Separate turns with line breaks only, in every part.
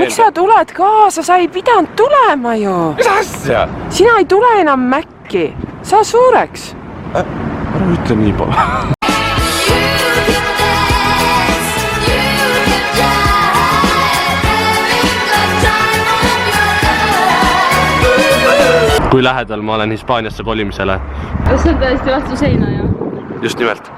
miks sa tuled kaasa, sa ei pidanud tulema ju.
Mis asja?
Sina ei tule enam Mäkki, saa suureks.
Ära ütle nii palju. Kui lähedal ma olen Hispaaniasse kolimisele?
See on täiesti vastu seina, jah.
Just nimelt.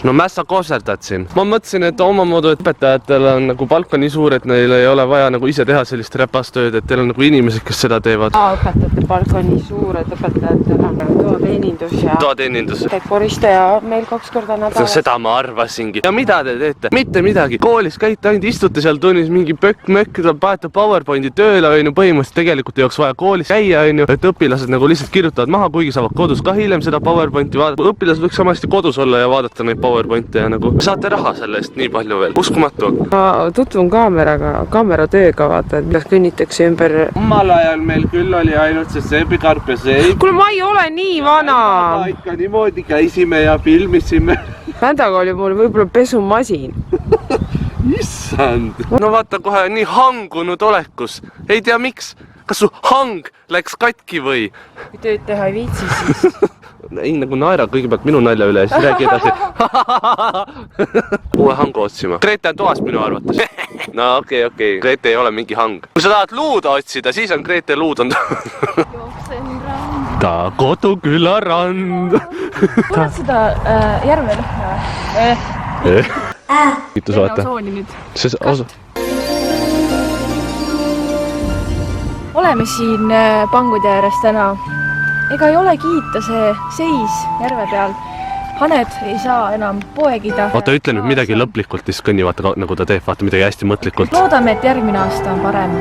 No mässa koserdad siin. Ma mõtlesin, et omamoodi õpetajatel on nagu palka nii suur, et neil ei ole vaja nagu ise teha sellist räpastööd, et teil on nagu inimesed, kes seda teevad.
Õpetajate palk on nii suur, et õpetajatel on toateenindus ja
toateenindus.
käib koristaja meil 2 korda nädalas.
Seda ma arvasingi. Ja mida te teete? Mitte midagi. Koolis käite ainult istute seal tunnis mingi pökk-mökk, panete PowerPointi tööle, põhimõtteliselt tegelikult ei oleks vaja koolis käia, et õpilased nagu lihtsalt kirjutavad maha, kuigi saavad kodus ka hiljem seda PowerPointi vaadata. Õpilased võiks samasti kodus olla ja vaadata neid PowerPointe ja nagu saate raha selle eest nii palju veel. Uskumatu.
Ma tutvun kaamera tööga, vaata, et kuidas kõnnitakse ümber.
Omal ajal meil küll oli ainult see seebikarp ja seeb.
Kuule, ma ei ole nii vana.
Ikka niimoodi käisime ja filmisime.
Vändaga oli mul võib-olla pesumasin.
Issand. No vaata kohe nii hangunud olekus. Ei tea miks. Kas su hang läks katki või?
Kui tööd teha ei viitsi, siis...
Ei nagu naera kõigepealt minu nalja üle ja siis räägi edasi. Uue hangu otsima. Grete on toas minu arvates. No okei. Grete ei ole mingi hang. Kui sa tahad luuda otsida, siis on Grete luud on.
Jooksen rand.
Ta Koduküla rand.
Kuuled seda järve lõhna?
Kiitus vaata.
Oleme siin Pangude ääres täna. Ega ei ole kiita see seis järve peal. Haned ei saa enam poegida.
Vaata, ütle nüüd midagi lõplikult, siis kõnni vaata nagu ta teeb, vaata midagi hästi mõtlikult.
Loodame, et järgmine aasta on parem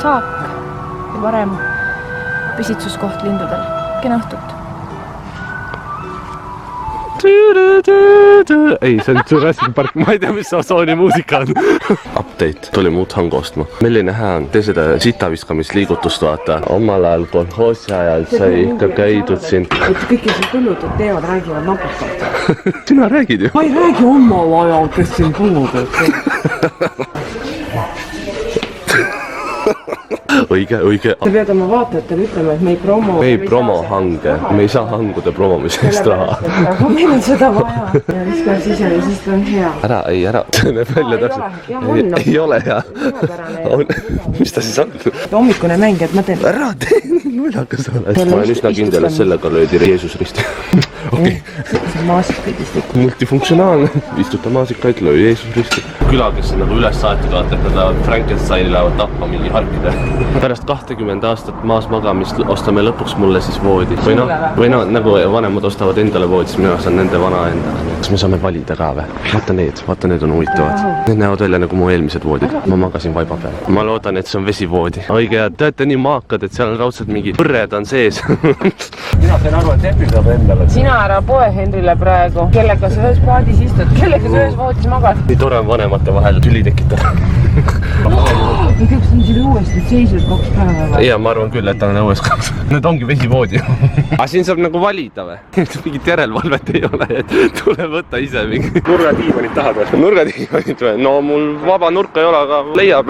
saak ja parem püsitsuskoht lindudel. Kena õhtut.
Ei, see on Jurassic Park, ma ei tea, mis Sooni muusika on. Update, tuli muud hangu ostma. Milline hää on? Tee seda sitaviskamisliigutust vaata. Omal ajal kolhoosi ajal sai ikka käidud siin.
Et kõik see põllutud teevad, räägivad napakalt.
Sina räägid ju.
Ma ei räägi omal ajal, kes siin põllutud.
Õige.
Sa pead oma vaatajatele ütlema, et me ei
promo hange. Me ei saa hangude promomise eest raha.
Aga meil on seda vaja. Ja viska sisse ja siis ta on hea.
Ära. See näeb välja täpselt. Ei ole hea. Mis ta siis on?
Hommikune mäng, et ma teen...
Ära tee, nuljakas ole. Ma olen üsna kindel, et sellega löödi Jeesus risti. Okei.
See maasikaid istik.
Multifunktsionaalne. Istuta maasikaid, löö Jeesus risti. Küla, kes on nagu üles saetud, vaata, et nad Frankensteini lähevad tappa mingi harkide. Pärast 20 aastat maas magamist ostame lõpuks mulle siis voodi. Või no, nagu vanemad ostavad endale voodi, siis mina saan nende vana endale. Kas me saame valida ka või? Vaata need on huvitavad. Need näevad välja nagu mu eelmised voodid. Ma magasin vaiba peal. Ma loodan, et see on vesivoodi. Õige, ja te olete nii maakad, et seal on raudselt mingi põrred on sees. Mina sain aru, et Epi saab endale.
Sina ära poe Henrile praegu. Kellega sa ühes paadis istud, kellega sa ühes voodis magad.
Nii tore on vanemate vahel tüli tekitada.
Või kas on siin uuesti seisnud 2 päeva?
Ja ma arvan küll, et ta on õues 2. Need ongi vesivoodi. Aga siin saab nagu valida või? Mingit järelevalvet ei ole, et tule võtta ise mingi. Nurgadiivanit tahad või? Nurgadiivanit või? No mul vaba nurka ei ole, aga leiab.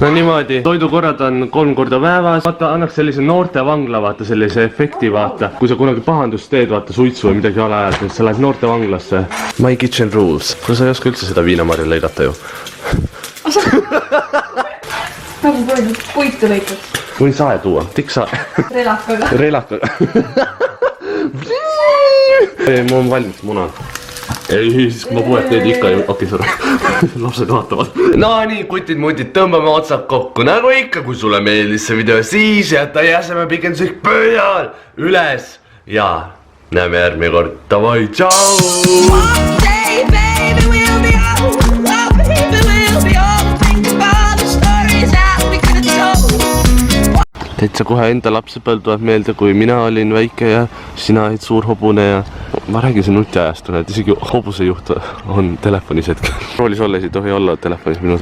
No niimoodi. Toidukorrad on 3 korda päevas. Vaata, annaks sellise noortevangla, vaata sellise efekti, vaata. Kui sa kunagi pahandust teed, vaata suitsu või midagi ala ajad, sa lähed noortevanglasse. My kitchen rules. Sa ei oska üldse seda viinamarja lõigata ju.
Nagu puitu lõikud.
Võin sae tuua, tikk sae. Relakaga. Ei, ma on valmis muna. Ei, siis kui ma puhet teed ikka ju, okei, sorry. Lapsed vaatavad. No nii, kutid-mutid, tõmbame otsad kokku. Nagu ikka, kui sulle meeldis see video, siis jäta jäseme pikenduseks pööal üles. Ja näeme järgmine kord. Davai, tšau! Täitsa kohe enda lapsepõlv tuleb meelde, kui mina olin väike ja sina olid suur hobune ja ma räägin see nutiajastuna, et isegi hobusejuht on telefonis hetkel. Roolis olles ei tohi olla telefonis minu